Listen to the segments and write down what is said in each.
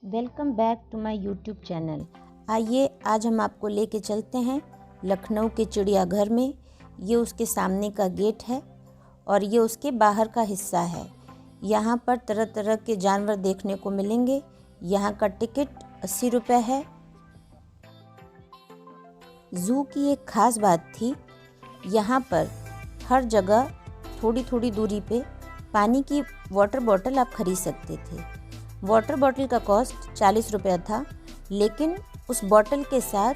Welcome back to my YouTube channel. आइए आज हम आपको लेके चलते हैं लखनऊ के चिड़ियाघर में। ये उसके सामने का गेट है और ये उसके बाहर का हिस्सा है। यहाँ पर तरह तरह के जानवर देखने को मिलेंगे। यहाँ का टिकट 80 रुपये है। ज़ू की एक ख़ास बात थी, यहाँ पर हर जगह थोड़ी थोड़ी दूरी पे पानी की वाटर बॉटल आप ख़रीद सकते थे। वाटर बॉटल का कॉस्ट 40 रुपये था, लेकिन उस बॉटल के साथ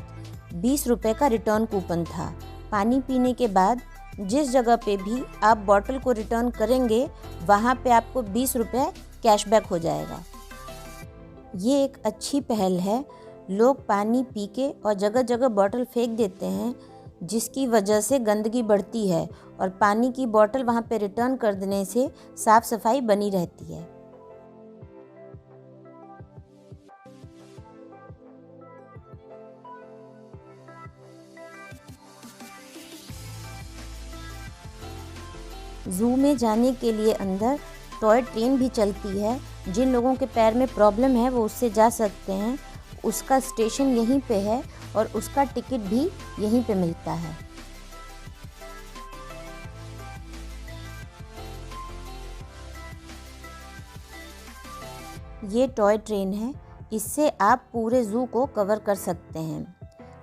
20 रुपये का रिटर्न कूपन था। पानी पीने के बाद जिस जगह पे भी आप बॉटल को रिटर्न करेंगे, वहाँ पे आपको 20 रुपये कैशबैक हो जाएगा। ये एक अच्छी पहल है। लोग पानी पी के और जगह जगह बॉटल फेंक देते हैं, जिसकी वजह से गंदगी बढ़ती है और पानी की बॉटल वहाँ पे रिटर्न कर देने से साफ़ सफाई बनी रहती है। ज़ू में जाने के लिए अंदर टॉय ट्रेन भी चलती है। जिन लोगों के पैर में प्रॉब्लम है वो उससे जा सकते हैं। उसका स्टेशन यहीं पे है और उसका टिकट भी यहीं पे मिलता है। ये टॉय ट्रेन है, इससे आप पूरे ज़ू को कवर कर सकते हैं।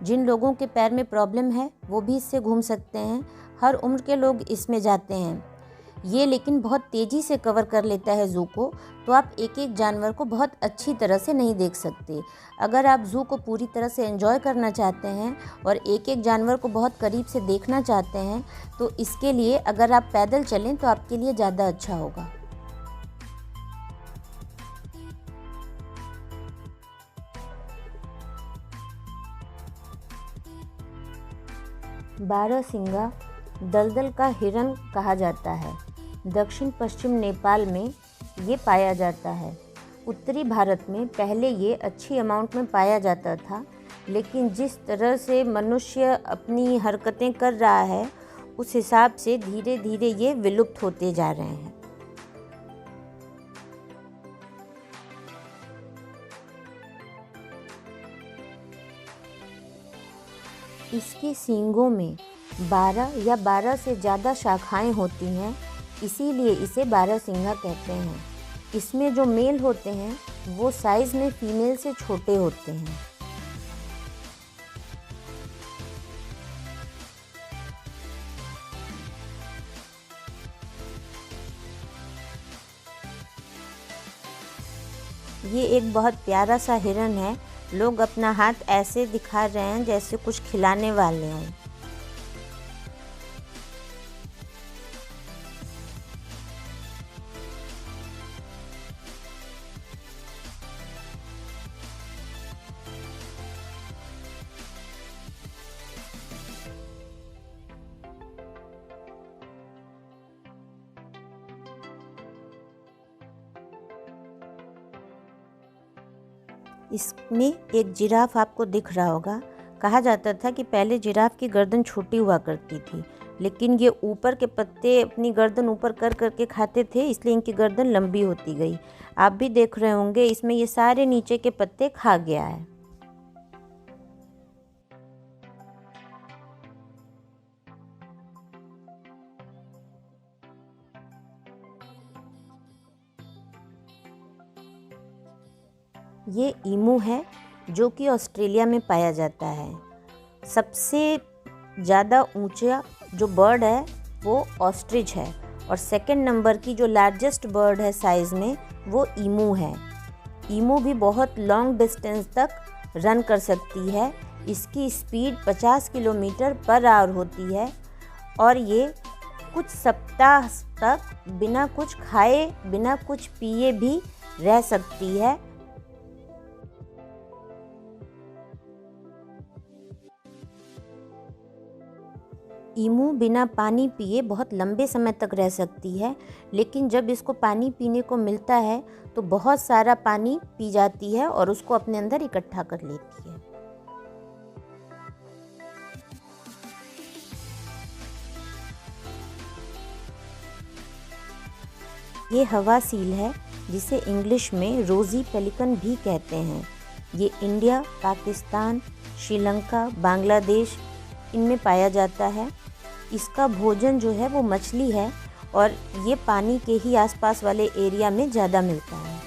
जिन लोगों के पैर में प्रॉब्लम है वो भी इससे घूम सकते हैं। हर उम्र के लोग इसमें जाते हैं। ये लेकिन बहुत तेज़ी से कवर कर लेता है ज़ू को, तो आप एक एक जानवर को बहुत अच्छी तरह से नहीं देख सकते। अगर आप ज़ू को पूरी तरह से एंजॉय करना चाहते हैं और एक एक जानवर को बहुत करीब से देखना चाहते हैं, तो इसके लिए अगर आप पैदल चलें तो आपके लिए ज़्यादा अच्छा होगा। बारहसिंगा दलदल का हिरन कहा जाता है। दक्षिण पश्चिम नेपाल में ये पाया जाता है। उत्तरी भारत में पहले ये अच्छी अमाउंट में पाया जाता था, लेकिन जिस तरह से मनुष्य अपनी हरकतें कर रहा है, उस हिसाब से धीरे धीरे ये विलुप्त होते जा रहे हैं। इसके सींगों में 12 या 12 से ज़्यादा शाखाएं होती हैं, इसीलिए इसे बारहसिंगा कहते हैं। इसमें जो मेल होते हैं वो साइज़ में फीमेल से छोटे होते हैं। ये एक बहुत प्यारा सा हिरन है। लोग अपना हाथ ऐसे दिखा रहे हैं जैसे कुछ खिलाने वाले हों। इसमें एक जिराफ आपको दिख रहा होगा। कहा जाता था कि पहले जिराफ की गर्दन छोटी हुआ करती थी, लेकिन ये ऊपर के पत्ते अपनी गर्दन ऊपर कर करके खाते थे, इसलिए इनकी गर्दन लंबी होती गई। आप भी देख रहे होंगे इसमें ये सारे नीचे के पत्ते खा गया है। ये ईमू है जो कि ऑस्ट्रेलिया में पाया जाता है। सबसे ज़्यादा ऊंचा जो बर्ड है वो ऑस्ट्रिच है और सेकंड नंबर की जो लार्जेस्ट बर्ड है साइज़ में वो ईमू है। ईमू भी बहुत लॉन्ग डिस्टेंस तक रन कर सकती है। इसकी स्पीड 50 किलोमीटर पर आवर होती है और ये कुछ सप्ताह तक बिना कुछ खाए बिना कुछ पिए भी रह सकती है। ईमू बिना पानी पिए बहुत लंबे समय तक रह सकती है, लेकिन जब इसको पानी पीने को मिलता है तो बहुत सारा पानी पी जाती है और उसको अपने अंदर इकट्ठा कर लेती है। ये हवा सील है। जिसे इंग्लिश में रोज़ी पेलिकन भी कहते हैं। ये इंडिया, पाकिस्तान, श्रीलंका, बांग्लादेश इनमें पाया जाता है। इसका भोजन जो है वो मछली है और ये पानी के ही आसपास वाले एरिया में ज़्यादा मिलता है।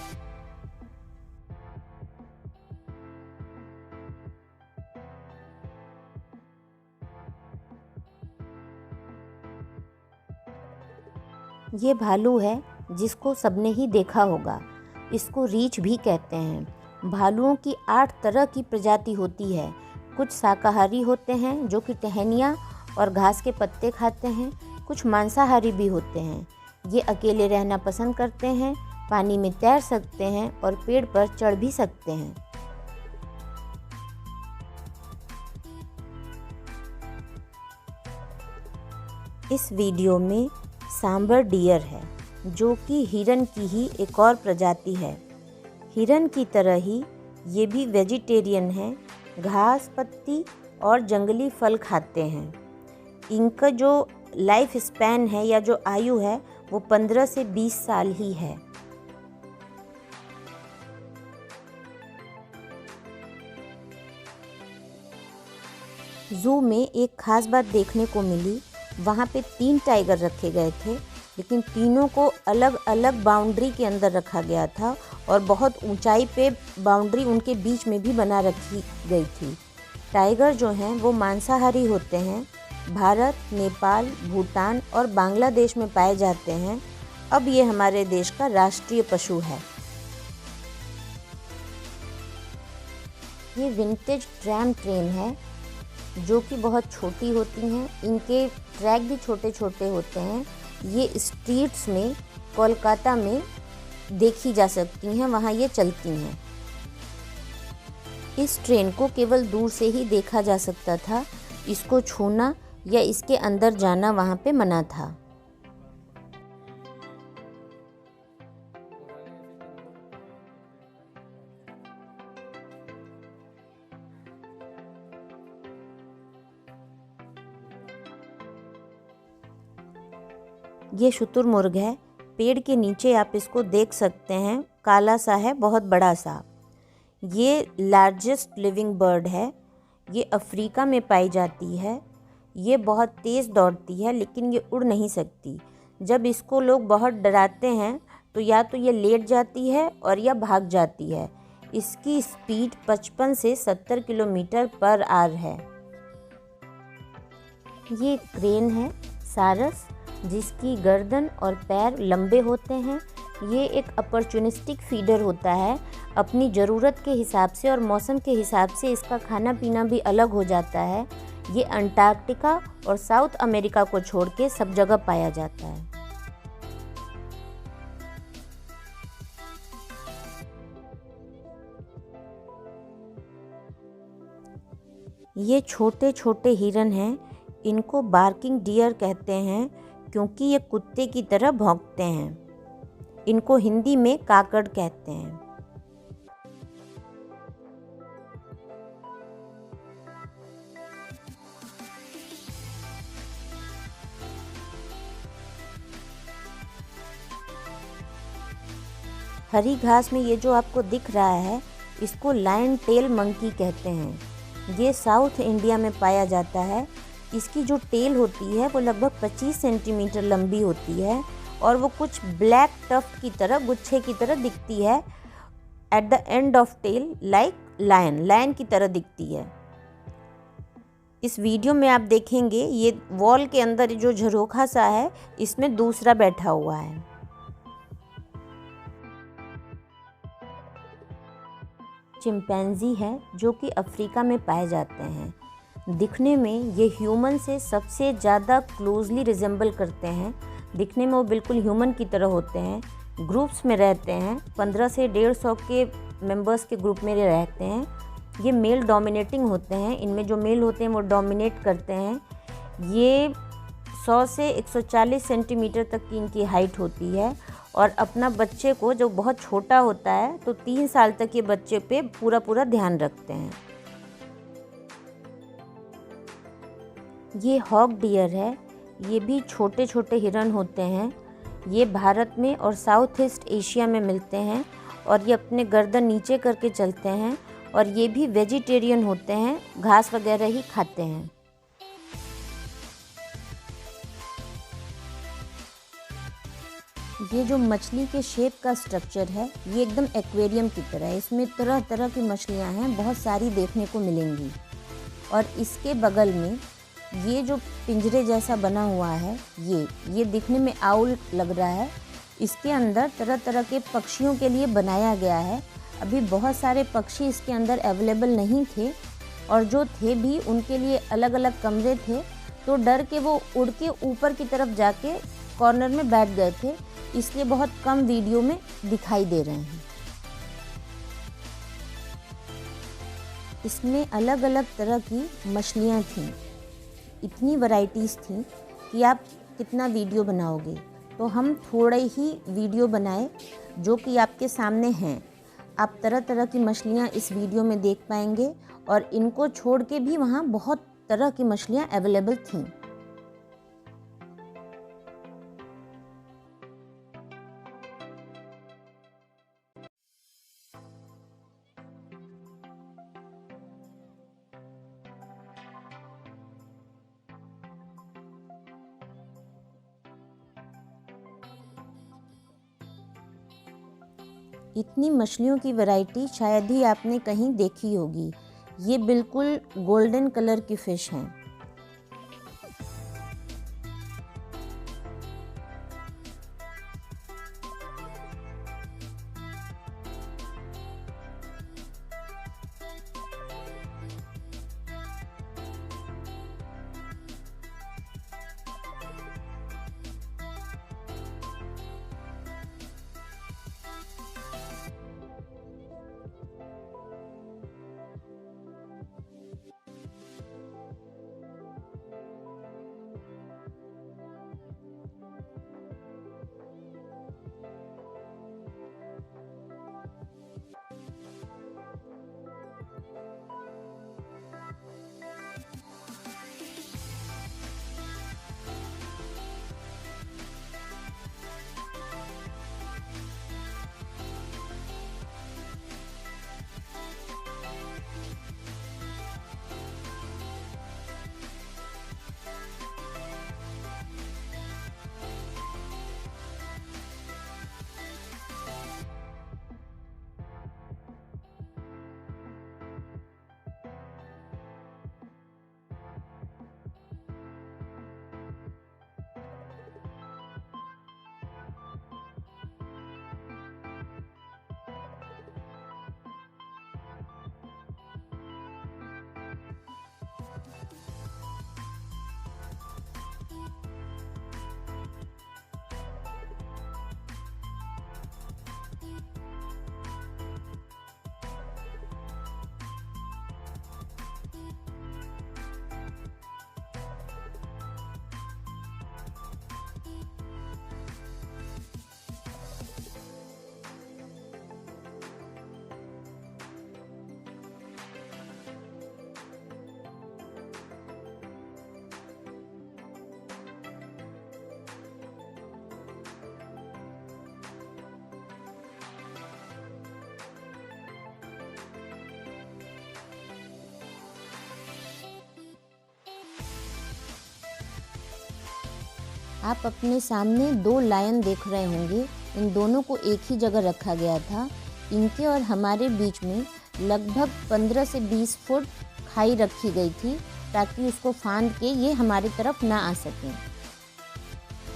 ये भालू है जिसको सबने ही देखा होगा। इसको रीछ भी कहते हैं। भालुओं की 8 तरह की प्रजाति होती है। कुछ शाकाहारी होते हैं जो कि टहनियाँ और घास के पत्ते खाते हैं। कुछ मांसाहारी भी होते हैं। ये अकेले रहना पसंद करते हैं, पानी में तैर सकते हैं और पेड़ पर चढ़ भी सकते हैं। इस वीडियो में सांबर डियर है जो कि हिरन की ही एक और प्रजाति है। हिरन की तरह ही ये भी वेजिटेरियन है, घास पत्ती और जंगली फल खाते हैं। इनका जो लाइफ स्पैन है या जो आयु है वो 15 से 20 साल ही है। ज़ू में एक खास बात देखने को मिली। वहाँ पे 3 टाइगर रखे गए थे, लेकिन तीनों को अलग अलग बाउंड्री के अंदर रखा गया था और बहुत ऊंचाई पे बाउंड्री उनके बीच में भी बना रखी गई थी। टाइगर जो हैं वो मांसाहारी होते हैं। भारत, नेपाल, भूटान और बांग्लादेश में पाए जाते हैं। अब ये हमारे देश का राष्ट्रीय पशु है। ये विंटेज ट्रैम ट्रेन है जो कि बहुत छोटी होती हैं। इनके ट्रैक भी छोटे छोटे होते हैं। ये स्ट्रीट्स में कोलकाता में देखी जा सकती हैं, वहाँ ये चलती हैं। इस ट्रेन को केवल दूर से ही देखा जा सकता था। इसको छूना या इसके अंदर जाना वहाँ पे मना था। ये शुतुरमुर्ग है। पेड़ के नीचे आप इसको देख सकते हैं, काला सा है, बहुत बड़ा सा। ये लार्जेस्ट लिविंग बर्ड है। ये अफ्रीका में पाई जाती है। ये बहुत तेज़ दौड़ती है लेकिन ये उड़ नहीं सकती। जब इसको लोग बहुत डराते हैं तो या तो ये लेट जाती है और या भाग जाती है। इसकी स्पीड 55 से 70 किलोमीटर पर आवर है। ये क्रेन है, सारस, जिसकी गर्दन और पैर लंबे होते हैं। ये एक अपॉर्चुनिस्टिक फीडर होता है। अपनी ज़रूरत के हिसाब से और मौसम के हिसाब से इसका खाना पीना भी अलग हो जाता है। ये अंटार्कटिका और साउथ अमेरिका को छोड़ के सब जगह पाया जाता है। ये छोटे छोटे हिरन हैं। इनको बार्किंग डियर कहते हैं क्योंकि ये कुत्ते की तरह भौंकते हैं। इनको हिंदी में काकड़ कहते हैं। हरी घास में ये जो आपको दिख रहा है, इसको लायन टेल मंकी कहते हैं। ये साउथ इंडिया में पाया जाता है। इसकी जो टेल होती है वो लगभग 25 सेंटीमीटर लंबी होती है और वो कुछ ब्लैक टफ की तरह, गुच्छे की तरह दिखती है। At the end of tail like lion की तरह दिखती है। इस वीडियो में आप देखेंगे ये वॉल के अंदर जो झरोखा सा है, इसमें दूसरा बैठा हुआ है। चिंपैंजी है जो कि अफ्रीका में पाए जाते हैं। दिखने में ये ह्यूमन से सबसे ज़्यादा क्लोजली रिजेंबल करते हैं। दिखने में वो बिल्कुल ह्यूमन की तरह होते हैं। ग्रुप्स में रहते हैं, 15 से 150 के मेंबर्स के ग्रुप में रहते हैं। ये मेल डोमिनेटिंग होते हैं। इनमें जो मेल होते हैं वो डोमिनेट करते हैं। ये 100 से 140 सेंटीमीटर तक की इनकी हाइट होती है और अपना बच्चे को, जो बहुत छोटा होता है तो 3 साल तक ये बच्चे पे पूरा ध्यान रखते हैं। ये हॉग डियर है। ये भी छोटे छोटे हिरन होते हैं। ये भारत में और साउथ ईस्ट एशिया में मिलते हैं और ये अपने गर्दन नीचे करके चलते हैं और ये भी वेजिटेरियन होते हैं, घास वगैरह ही खाते हैं। ये जो मछली के शेप का स्ट्रक्चर है ये एकदम एक्वेरियम की तरह है। इसमें तरह तरह की मछलियां हैं, बहुत सारी देखने को मिलेंगी। और इसके बगल में ये जो पिंजरे जैसा बना हुआ है ये दिखने में आउल लग रहा है। इसके अंदर तरह तरह के पक्षियों के लिए बनाया गया है। अभी बहुत सारे पक्षी इसके अंदर अवेलेबल नहीं थे और जो थे भी उनके लिए अलग अलग कमरे थे, तो डर के वो उड़ के ऊपर की तरफ जाके कॉर्नर में बैठ गए थे, इसलिए बहुत कम वीडियो में दिखाई दे रहे हैं। इसमें अलग अलग तरह की मछलियाँ थीं, इतनी वैरायटीज़ थीं कि आप कितना वीडियो बनाओगे। तो हम थोड़े ही वीडियो बनाए जो कि आपके सामने हैं। आप तरह तरह की मछलियाँ इस वीडियो में देख पाएंगे और इनको छोड़ के भी वहाँ बहुत तरह की मछलियाँ अवेलेबल थीं। इतनी मछलियों की वैरायटी शायद ही आपने कहीं देखी होगी। ये बिल्कुल गोल्डन कलर की फ़िश हैं। आप अपने सामने दो लायन देख रहे होंगे। इन दोनों को एक ही जगह रखा गया था। इनके और हमारे बीच में लगभग 15 से 20 फुट खाई रखी गई थी ताकि उसको फांद के ये हमारी तरफ ना आ सकें।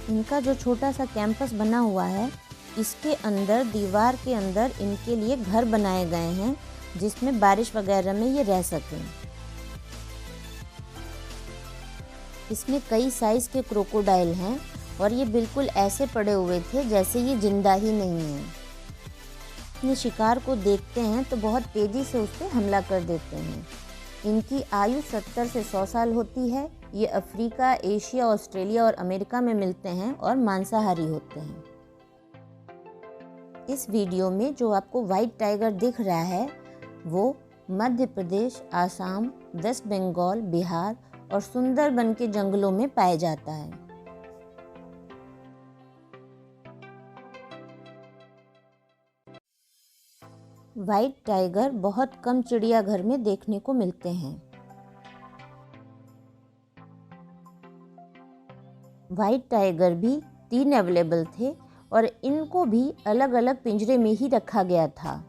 इनका जो छोटा सा कैंपस बना हुआ है, इसके अंदर दीवार के अंदर इनके लिए घर बनाए गए हैं जिसमें बारिश वगैरह में ये रह सकें। इसमें कई साइज़ के क्रोकोडाइल हैं और ये बिल्कुल ऐसे पड़े हुए थे जैसे ये जिंदा ही नहीं है। अपने शिकार को देखते हैं तो बहुत तेज़ी से उस पर हमला कर देते हैं। इनकी आयु 70 से 100 साल होती है। ये अफ्रीका, एशिया, ऑस्ट्रेलिया और अमेरिका में मिलते हैं और मांसाहारी होते हैं। इस वीडियो में जो आपको वाइट टाइगर दिख रहा है वो मध्य प्रदेश, आसाम, वेस्ट बंगाल, बिहार और सुंदरबन के जंगलों में पाया जाता है। 1 और सुंदरबन के जंगलों में पाया जाता है। वाइट टाइगर बहुत कम चिड़ियाघर में देखने को मिलते हैं। वाइट टाइगर भी 3 अवेलेबल थे और इनको भी अलग अलग पिंजरे में ही रखा गया था।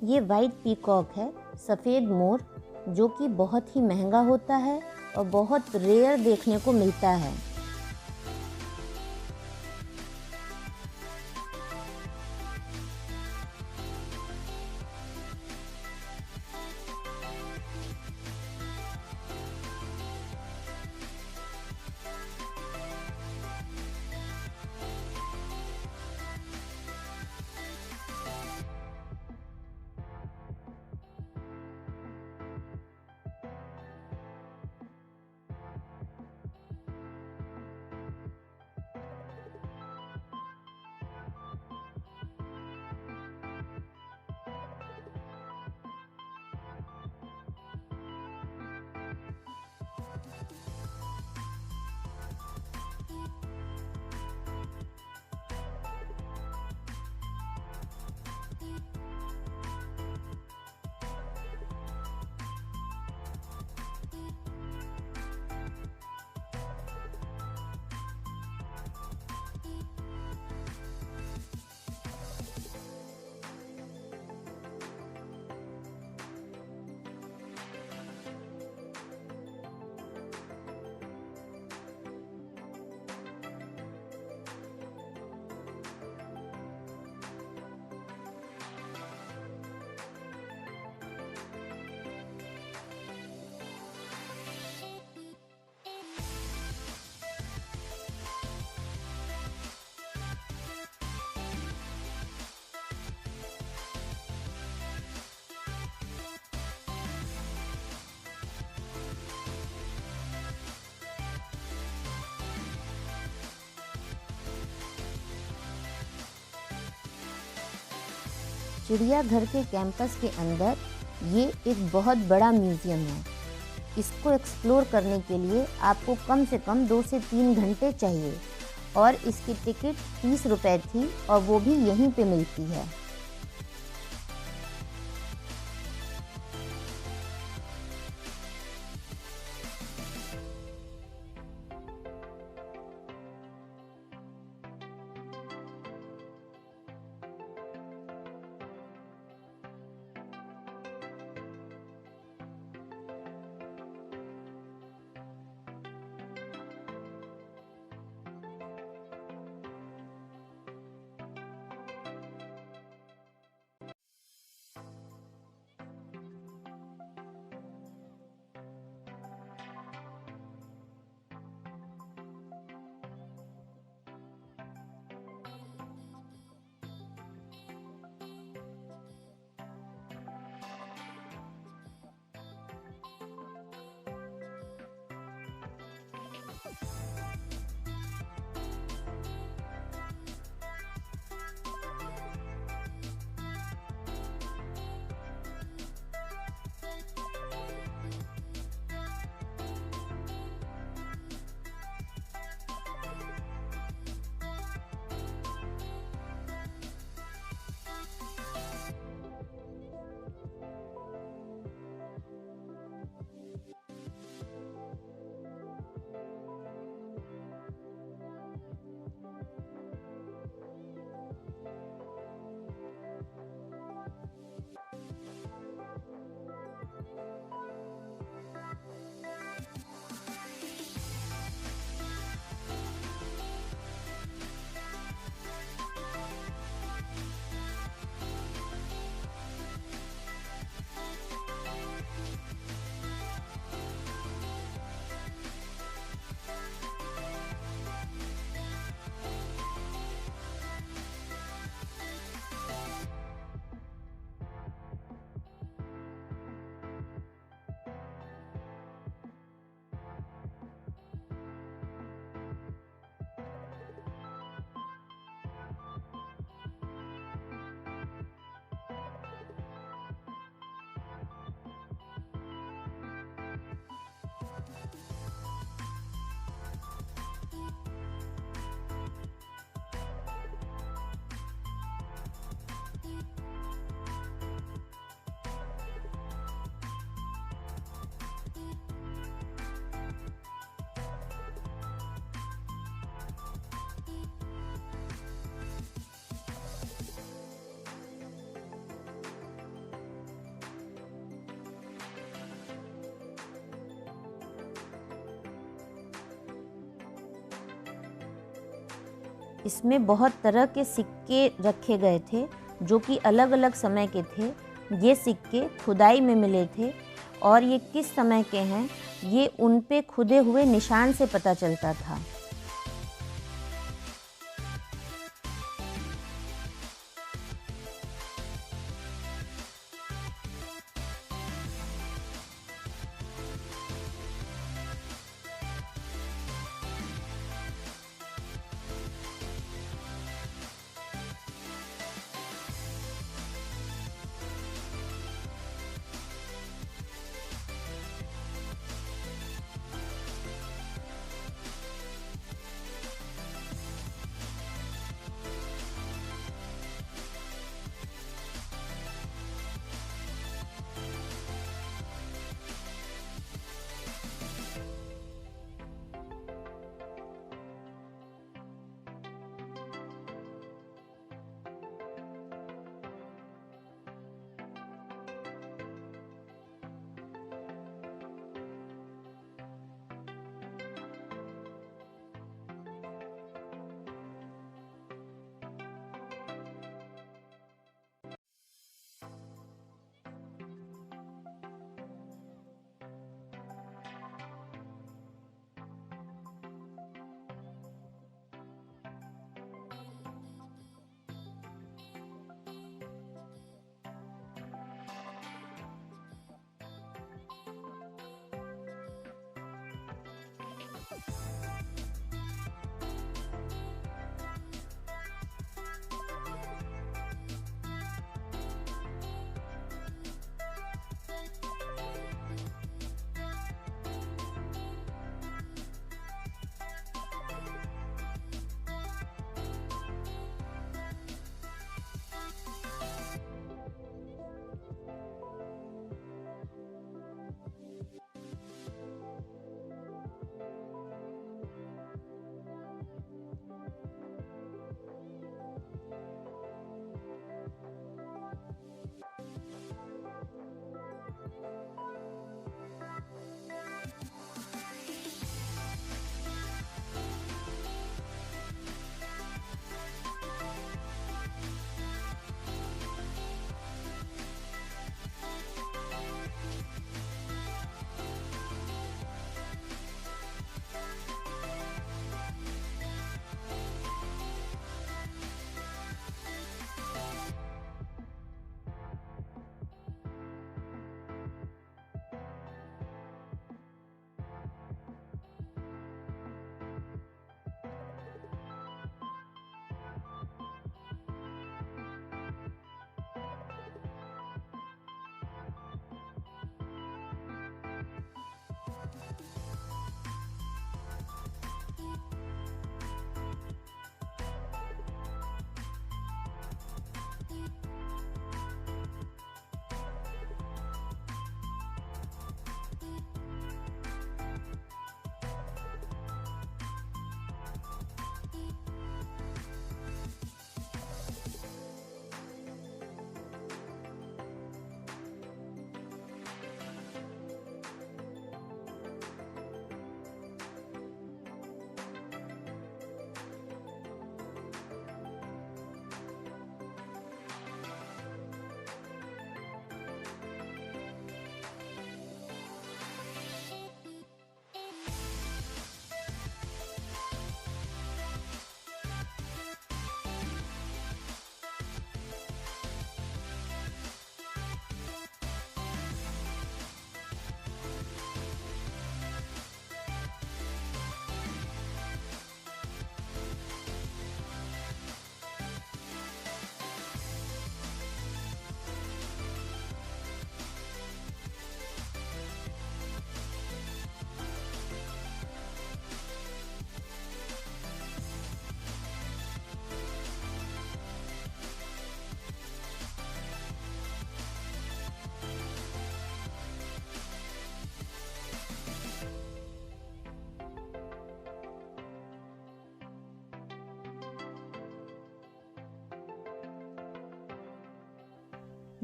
ये वाइट पीकॉक है, सफ़ेद मोर, जो कि बहुत ही महंगा होता है और बहुत रेयर देखने को मिलता है। चिड़ियाघर के कैंपस के अंदर ये एक बहुत बड़ा म्यूज़ियम है। इसको एक्सप्लोर करने के लिए आपको कम से कम 2 से 3 घंटे चाहिए और इसकी टिकट 30 रुपए थी और वो भी यहीं पे मिलती है। इसमें बहुत तरह के सिक्के रखे गए थे जो कि अलग अलग समय के थे। ये सिक्के खुदाई में मिले थे और ये किस समय के हैं ये उन पे खुदे हुए निशान से पता चलता था।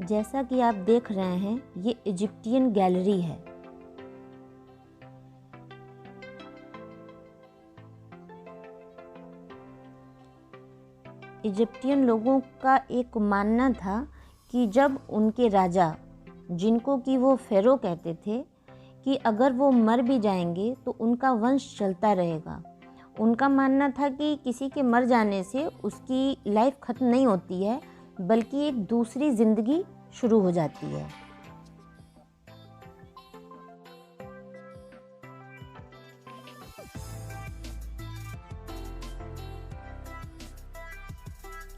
जैसा कि आप देख रहे हैं ये इजिप्टियन गैलरी है। इजिप्टियन लोगों का एक मानना था कि जब उनके राजा, जिनको कि वो फ़ेरो कहते थे, कि अगर वो मर भी जाएंगे तो उनका वंश चलता रहेगा। उनका मानना था कि किसी के मर जाने से उसकी लाइफ ख़त्म नहीं होती है, बल्कि एक दूसरी ज़िंदगी शुरू हो जाती है।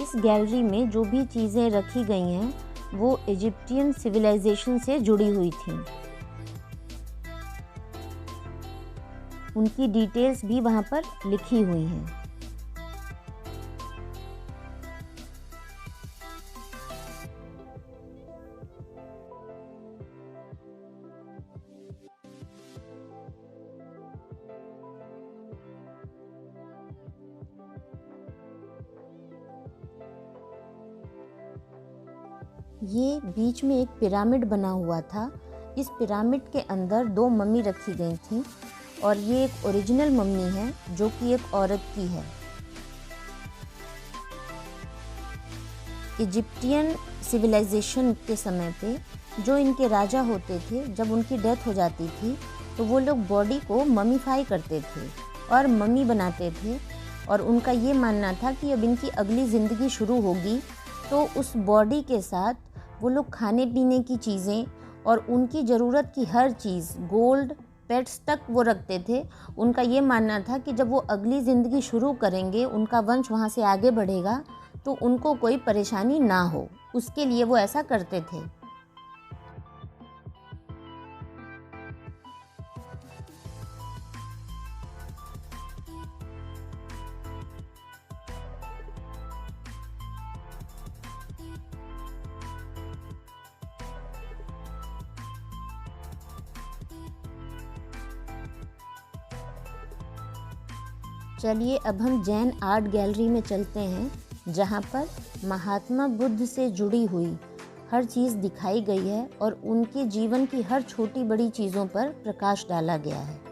इस गैलरी में जो भी चीज़ें रखी गई हैं वो इजिप्टियन सिविलाइजेशन से जुड़ी हुई थीं। उनकी डिटेल्स भी वहाँ पर लिखी हुई हैं। ये बीच में एक पिरामिड बना हुआ था। इस पिरामिड के अंदर 2 मम्मी रखी गई थी और ये एक ओरिजिनल मम्मी है जो कि एक औरत की है। इजिप्टियन सिविलाइजेशन के समय पे जो इनके राजा होते थे, जब उनकी डेथ हो जाती थी तो वो लोग बॉडी को ममीफाई करते थे और मम्मी बनाते थे, और उनका ये मानना था कि अब इनकी अगली ज़िंदगी शुरू होगी तो उस बॉडी के साथ वो लोग खाने पीने की चीज़ें और उनकी ज़रूरत की हर चीज़, गोल्ड, पेट्स तक वो रखते थे। उनका ये मानना था कि जब वो अगली ज़िंदगी शुरू करेंगे, उनका वंश वहाँ से आगे बढ़ेगा तो उनको कोई परेशानी ना हो, उसके लिए वो ऐसा करते थे। चलिए अब हम जैन आर्ट गैलरी में चलते हैं, जहाँ पर महात्मा बुद्ध से जुड़ी हुई हर चीज़ दिखाई गई है और उनके जीवन की हर छोटी बड़ी चीज़ों पर प्रकाश डाला गया है।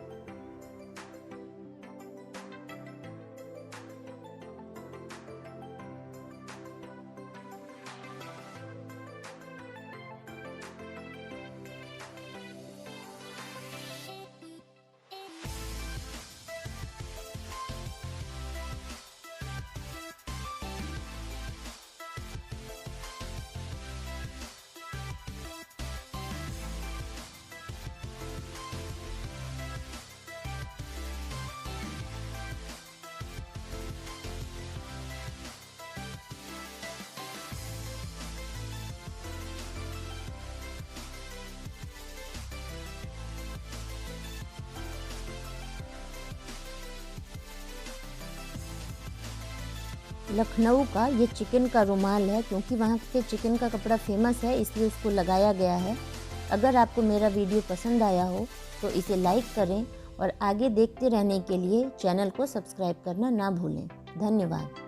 लखनऊ का ये चिकन का रुमाल है, क्योंकि वहाँ के चिकन का कपड़ा फेमस है इसलिए उसको लगाया गया है। अगर आपको मेरा वीडियो पसंद आया हो तो इसे लाइक करें और आगे देखते रहने के लिए चैनल को सब्सक्राइब करना ना भूलें। धन्यवाद।